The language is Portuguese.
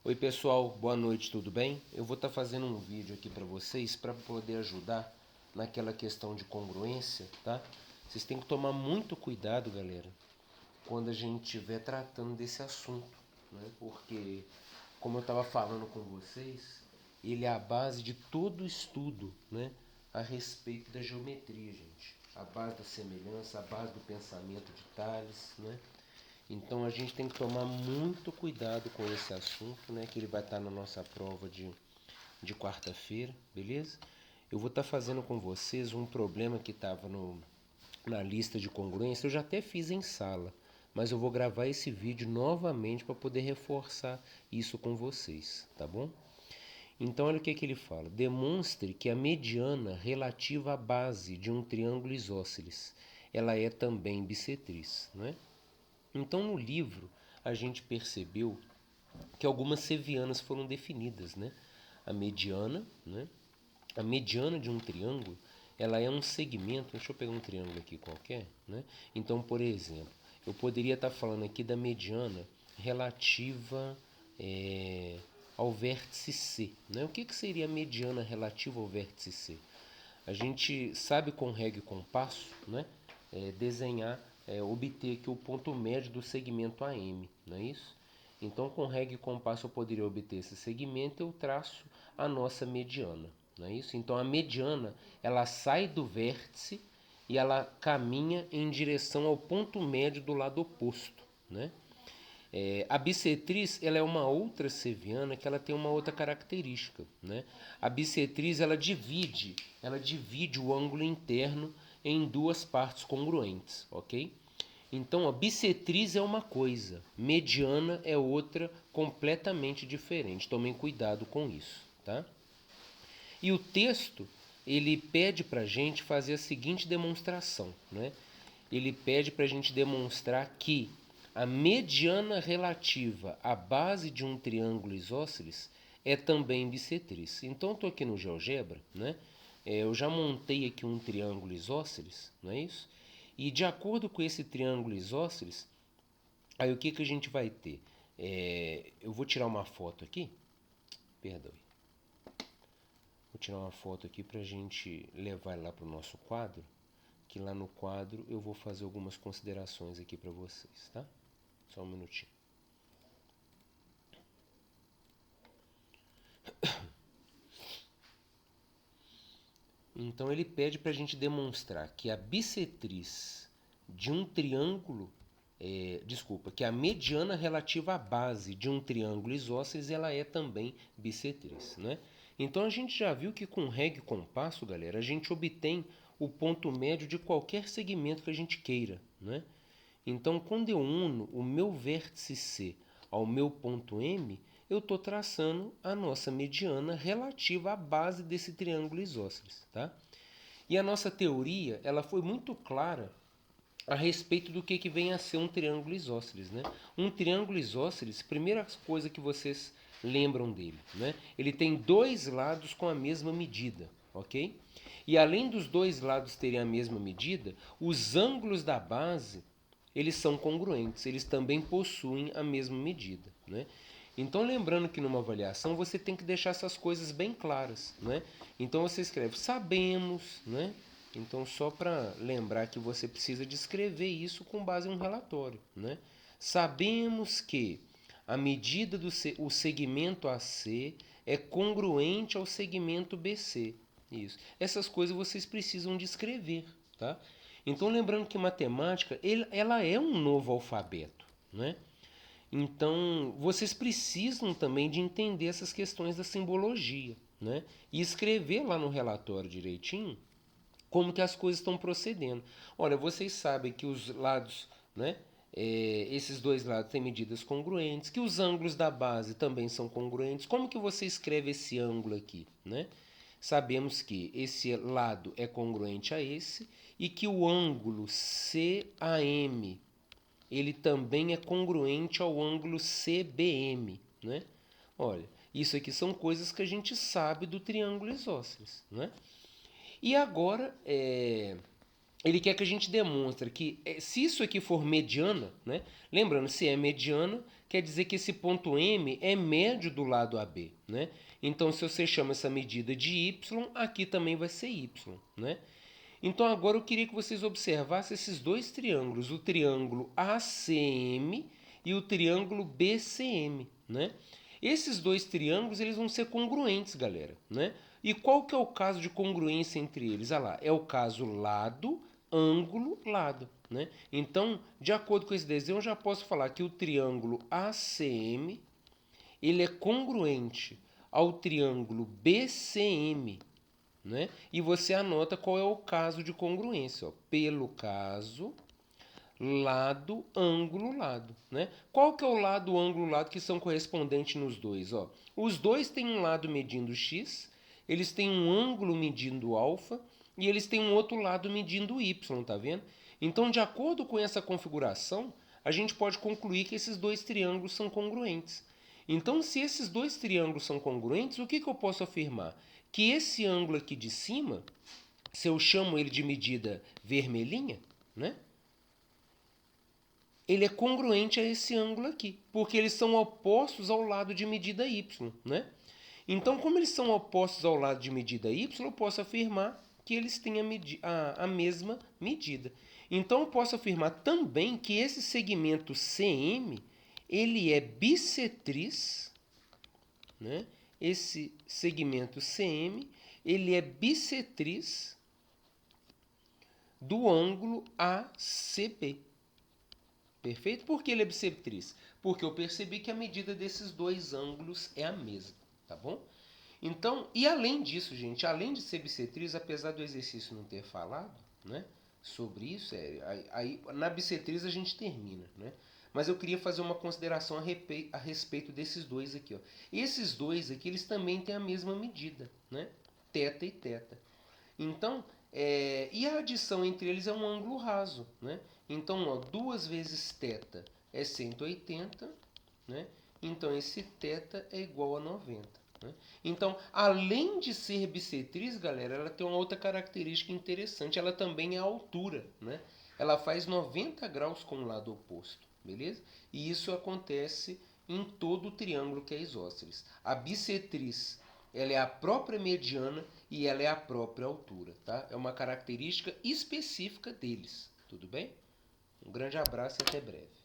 Oi pessoal, boa noite, tudo bem? Eu vou estar fazendo um vídeo aqui para vocês para poder ajudar naquela questão de congruência, tá? Vocês têm que tomar muito cuidado, galera, quando a gente estiver tratando desse assunto, né? Porque, como eu estava falando com vocês, ele é a base de todo o estudo, né? A respeito da geometria, gente. A base da semelhança, a base do pensamento de Tales, né? Então a gente tem que tomar muito cuidado com esse assunto, né? Que ele vai estar na nossa prova de quarta-feira, beleza? Eu vou estar fazendo com vocês um problema que estava na lista de congruência. Eu já até fiz em sala, mas eu vou gravar esse vídeo novamente para poder reforçar isso com vocês, tá bom? Então olha o que ele fala. Demonstre que a mediana relativa à base de um triângulo isósceles, ela é também bissetriz, né? Então, no livro, a gente percebeu que algumas sevianas foram definidas, né? A mediana, né? A mediana de um triângulo, ela é um segmento. Deixa eu pegar um triângulo aqui qualquer, né? Então, por exemplo, eu poderia estar falando aqui da mediana relativa ao vértice C, né? O que seria a mediana relativa ao vértice C? A gente sabe com régua e compasso, né? Desenhar, obter aqui o ponto médio do segmento AM, não é isso? Então, com régua e compasso eu poderia obter esse segmento e eu traço a nossa mediana, não é isso? Então, a mediana, ela sai do vértice e ela caminha em direção ao ponto médio do lado oposto, né? A bissetriz, ela é uma outra seviana que ela tem uma outra característica, né? A bissetriz, ela divide o ângulo interno em duas partes congruentes, ok? Então, a bissetriz é uma coisa, mediana é outra completamente diferente. Tomem cuidado com isso, tá? E o texto, ele pede para a gente fazer a seguinte demonstração, né? Ele pede para a gente demonstrar que a mediana relativa à base de um triângulo isósceles é também bissetriz. Então, estou aqui no GeoGebra, né? Eu já montei aqui um triângulo isósceles, não é isso? E de acordo com esse triângulo isósceles, aí o que a gente vai ter? Eu vou tirar uma foto aqui, perdão. Vou tirar uma foto aqui para a gente levar lá para o nosso quadro, que lá no quadro eu vou fazer algumas considerações aqui para vocês, tá? Só um minutinho. Então ele pede para a gente demonstrar que a bissetriz de um triângulo, que a mediana relativa à base de um triângulo isósceles, ela é também bissetriz, né? Então a gente já viu que com régua e compasso, galera, a gente obtém o ponto médio de qualquer segmento que a gente queira, né? Então, quando eu uno o meu vértice C ao meu ponto M, eu estou traçando a nossa mediana relativa à base desse triângulo isósceles, tá? E a nossa teoria, ela foi muito clara a respeito do que vem a ser um triângulo isósceles, né? Um triângulo isósceles, primeira coisa que vocês lembram dele, né? Ele tem dois lados com a mesma medida, ok? E além dos dois lados terem a mesma medida, os ângulos da base eles são congruentes, eles também possuem a mesma medida, né? Então, lembrando que numa avaliação você tem que deixar essas coisas bem claras, né? Então você escreve sabemos, né? Então, só para lembrar que você precisa descrever isso com base em um relatório, né? Sabemos que a medida do o segmento AC é congruente ao segmento BC. Isso. Essas coisas vocês precisam descrever, tá? Então, lembrando que matemática, ela é um novo alfabeto, né? Então, vocês precisam também de entender essas questões da simbologia, né? E escrever lá no relatório direitinho como que as coisas estão procedendo. Olha, vocês sabem que os lados, né? Esses dois lados têm medidas congruentes, que os ângulos da base também são congruentes. Como que você escreve esse ângulo aqui, né? Sabemos que esse lado é congruente a esse e que o ângulo CAM ele também é congruente ao ângulo CBM, né? Olha, isso aqui são coisas que a gente sabe do triângulo isósceles, né? E agora ele quer que a gente demonstre que se isso aqui for mediana, né? Lembrando, se é mediana, quer dizer que esse ponto M é médio do lado AB, né? Então, se você chama essa medida de Y, aqui também vai ser Y, né? Então, agora eu queria que vocês observassem esses dois triângulos, o triângulo ACM e o triângulo BCM, né? Esses dois triângulos, eles vão ser congruentes, galera, né? E qual que é o caso de congruência entre eles? Olha lá, é o caso lado, ângulo, lado, né? Então, de acordo com esse desenho, eu já posso falar que o triângulo ACM, ele é congruente ao triângulo BCM, né? E você anota qual é o caso de congruência, ó, pelo caso lado, ângulo, lado, né? Qual que é o lado, ângulo, lado que são correspondentes nos dois, ó? Os dois têm um lado medindo x, eles têm um ângulo medindo alfa e eles têm um outro lado medindo y, tá vendo? Então, de acordo com essa configuração, a gente pode concluir que esses dois triângulos são congruentes. Então, se esses dois triângulos são congruentes, o que eu posso afirmar? Que esse ângulo aqui de cima, se eu chamo ele de medida vermelhinha, né? Ele é congruente a esse ângulo aqui, porque eles são opostos ao lado de medida y, né? Então, como eles são opostos ao lado de medida y, eu posso afirmar que eles têm a mesma medida. Então, eu posso afirmar também que esse segmento CM, ele é bissetriz, né? Esse segmento CM, ele é bissetriz do ângulo ACB. Perfeito? Por que ele é bissetriz? Porque eu percebi que a medida desses dois ângulos é a mesma, tá bom? Então, e além disso, gente, além de ser bissetriz, apesar do exercício não ter falado, né, sobre isso, aí na bissetriz a gente termina, né? Mas eu queria fazer uma consideração a respeito desses dois aqui, ó. Esses dois aqui, eles também têm a mesma medida, né? Θ e θ. Então, e a adição entre eles é um ângulo raso, né? Então, ó, 2 vezes θ é 180, né? Então, esse θ é igual a 90. Né? Então, além de ser bissetriz, galera, ela tem uma outra característica interessante. Ela também é a altura, né? Ela faz 90 graus com o lado oposto, beleza? E isso acontece em todo o triângulo que é isósceles. A bissetriz, ela é a própria mediana e ela é a própria altura, tá? É uma característica específica deles, tudo bem? Um grande abraço e até breve.